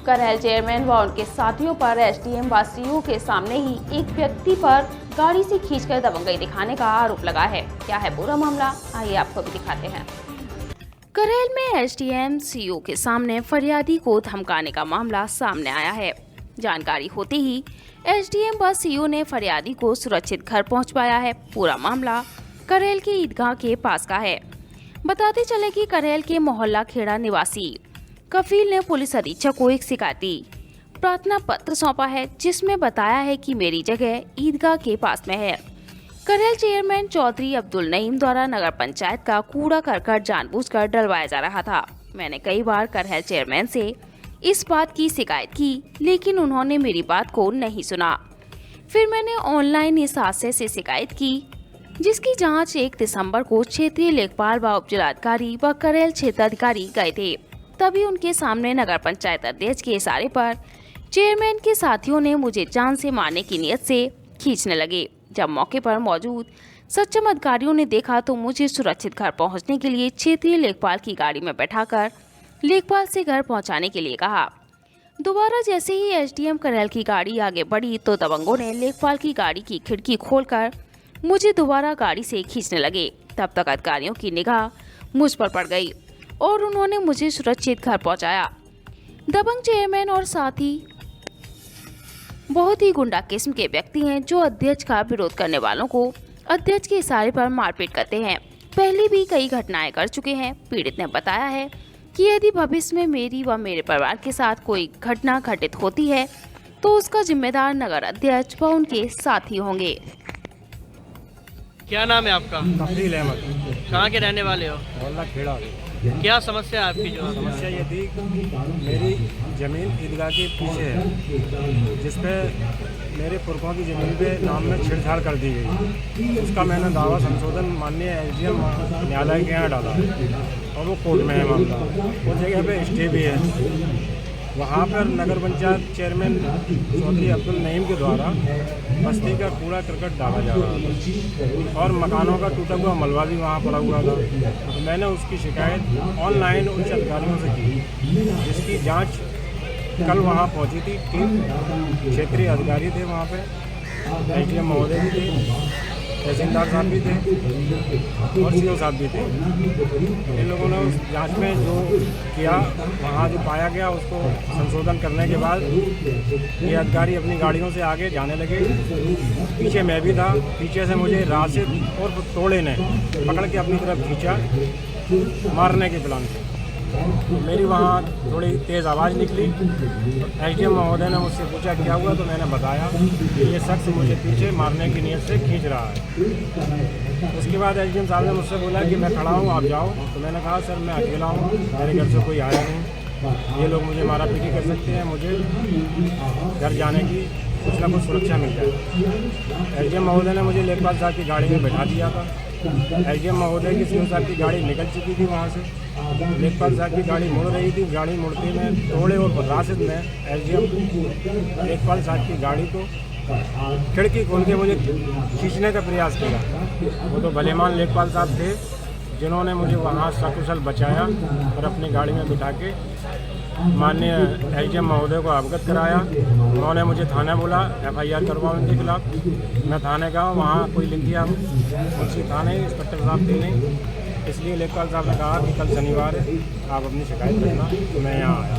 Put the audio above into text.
Karhal chairman व उनके साथियों पर एसडीएम व सीओ के सामने ही एक व्यक्ति पर गाड़ी से खींचकर दबंगई दिखाने का आरोप लगा है। क्या है पूरा मामला, आइए आपको भी दिखाते हैं। करहल में एसडीएम सीओ के सामने फरियादी को धमकाने का मामला सामने आया है। जानकारी होते ही एसडीएम व सीओ ने फरियादी को सुरक्षित घर पहुंचवाया है। पूरा मामला करहल के ईदगाह के पास का है। बताते चले कि करहल के मोहल्ला खेड़ा निवासी कफील ने पुलिस अधीक्षक को एक शिकायती प्रार्थना पत्र सौंपा है, जिसमें बताया है कि मेरी जगह ईदगाह के पास में है। करहल चेयरमैन चौधरी अब्दुल नईम द्वारा नगर पंचायत का कूड़ा करकट जानबूझकर डलवाया जा रहा था। मैंने कई बार करहल चेयरमैन से इस बात की शिकायत की, लेकिन उन्होंने मेरी बात को नहीं सुना। फिर मैंने ऑनलाइन इस हादसे से शिकायत की, जिसकी जांच 1 दिसंबर को क्षेत्रीय लेखपाल व उपजिलाधिकारी व करहल क्षेत्राधिकारी गए थे। तभी उनके सामने नगर पंचायत अध्यक्ष के इशारे पर चेयरमैन के साथियों ने मुझे जान से मारने की नीयत से खींचने लगे। जब मौके पर मौजूद सक्षम अधिकारियों ने देखा तो मुझे सुरक्षित घर पहुंचने के लिए क्षेत्रीय लेखपाल की गाड़ी में बैठाकर लेखपाल से घर पहुंचाने के लिए कहा। दोबारा जैसे ही एसडीएम करहल की गाड़ी आगे बढ़ी तो दबंगों ने लेखपाल की गाड़ी की खिड़की खोलकर मुझे दोबारा गाड़ी से खींचने लगे। तब तक अधिकारियों की निगाह मुझ पर पड़ गई और उन्होंने मुझे सुरक्षित घर पहुंचाया। दबंग चेयरमैन और साथी बहुत ही गुंडा किस्म के व्यक्ति हैं, जो अध्यक्ष का विरोध करने वालों को अध्यक्ष के इशारे पर मारपीट करते हैं। पहले भी कई घटनाएं कर चुके हैं। पीड़ित ने बताया है कि यदि भविष्य में मेरी व मेरे परिवार के साथ कोई घटना घटित होती है तो उसका जिम्मेदार नगर अध्यक्ष व उनके साथी होंगे। क्या नाम है आपका? कफील अहमद। कहाँ के रहने वाले हो? मोहल्ला खेड़ा। क्या समस्या है आपकी? जो समस्या ये थी, मेरी ज़मीन ईदगाह के पीछे है, जिस पे मेरे पुरखों की ज़मीन पे नाम में छेड़छाड़ कर दी गई। उसका मैंने दावा संशोधन माननीय एसडीएम न्यायालय के यहाँ डाला है और वो कोर्ट में है मामला। उस जगह पे स्टे भी है। वहाँ पर नगर पंचायत चेयरमैन चौधरी अब्दुल नईम के द्वारा बस्ती का कूड़ा करकट डाला जा रहा था और मकानों का टूटा हुआ मलबा भी वहाँ पड़ा हुआ था। तो मैंने उसकी शिकायत ऑनलाइन उच्च अधिकारियों से की, जिसकी जांच कल वहाँ पहुँची थी। 3 क्षेत्रीय अधिकारी थे वहाँ पे, एसडीएम महोदय भी थे, तहसीलदार साहब भी थे और सीओ साहब भी थे। इन लोगों ने उस जांच में जो किया, वहाँ जो पाया गया उसको संशोधन करने के बाद ये अधिकारी अपनी गाड़ियों से आगे जाने लगे। पीछे मैं भी था। पीछे से मुझे राशिद और तोड़े ने पकड़ के अपनी तरफ खींचा मारने के प्लान से। तो मेरी वहाँ थोड़ी तेज़ आवाज़ निकली। एसडीएम महोदय ने मुझसे पूछा क्या हुआ, तो मैंने बताया कि ये शख्स मुझे पीछे मारने की नीयत से खींच रहा है। उसके बाद एसडीएम साहब ने मुझसे बोला कि मैं खड़ा हूँ, आप जाओ। तो मैंने कहा सर मैं अकेला हूँ, मेरे घर से कोई आया नहीं, ये लोग मुझे मारा पीटी कर सकते हैं, मुझे घर जाने की कुछ ना कुछ सुरक्षा मिल जाए। एसडीएम महोदय ने मुझे लेखपाल साहब की गाड़ी में बैठा दिया था। एसडीएम महोदय की सीओ साहब की गाड़ी निकल चुकी थी वहाँ से। लेखपाल साहब की गाड़ी मुड़ रही थी। गाड़ी मुड़ते में तोड़े और राशिद ने एसडीएम लेखपाल साहब की गाड़ी को खिड़की खोल के मुझे खींचने का प्रयास किया। वो तो भलेमान लेखपाल साहब थे, जिन्होंने मुझे वहाँ सकुशल बचाया और अपनी गाड़ी में बिठा के माननीय एसडीएम महोदय को अवगत कराया। उन्होंने मुझे थाने बोला, FIR करवाओ उनके खिलाफ। मैं थाने गया, वहाँ कोई लिख दिया मुंशी थाने, इंस्पेक्टर साहब थे नहीं। इसलिए लेखपाल साहब ने कहा कि कल शनिवार है, आप अपनी शिकायत करना। तो मैं यहाँ आया।